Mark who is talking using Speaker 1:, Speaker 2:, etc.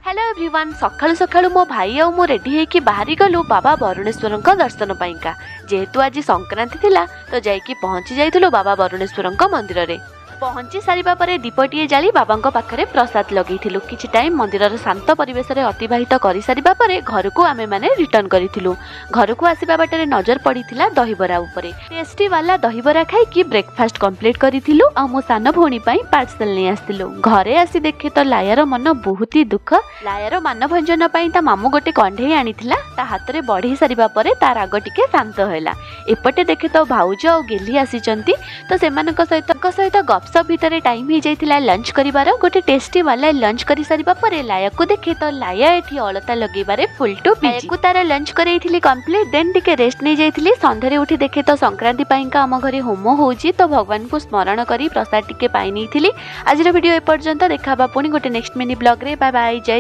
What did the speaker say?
Speaker 1: Hello everyone सकाळु सकाळु मो भाई आ मो रेडी होइकी बाहरी गलु बाबा वरुणेश्वर दर्शन पाइंका। जेहेतु आज संक्रांति थिला तो जाइकी पहुंची जाइथिलु बाबा वरुणेश्वर मंदिर रे। पहुंची सारिबा परे दीपटीए जाली बाबांको पाखरे प्रसाद लगेइथिलु। किछि टाइम मंदिरर शांत परिवेश रे अतिबाहित करि सारिबा परे घरकू आमे माने रिटर्न करिथिलु। घरकू आसीबा बाटरे नजर पड़िथिला दहीबरा उपरे। टेस्टी वाला दहीबरा खाइकी ब्रेकफास्ट कंप्लीट करिथिलु आ मो सान भौणी पई पार्सल नै आस्तिलु। घरे आसी देखे तो लायार मन बहुत ही दुख। लायार मान भंजन पई ता मामू गोटे कंढे आनिथिला। ता हाथ रे बढ़ी सारिबा परे ता राग टिके शांत होला। एपटे देखे तो भाउज आ गेली आसीचंती तो सेमानक सहित गपसप भितर टाइम ही जाइथिला लंच करिवार। गोटे टेस्टी वाला लंच करि सारिबा परे लाया को देखे तो लाया एठी अलता लगेबारे फुल टू बिजी। को तार लंच करैथिली कंप्लीट देन टिके रेस्ट नै जाइथिली। संध्यारे उठी देखे तो संक्रांति पाइंका आम घरे होम होउची तो भगवान को स्मरण करी प्रसाद टिके पाइ नैथिली। आज वीडियो ए पर्यंत देखा पुणी गोटे नेक्स्ट मिनी ब्लॉग रे। Bye bye. जय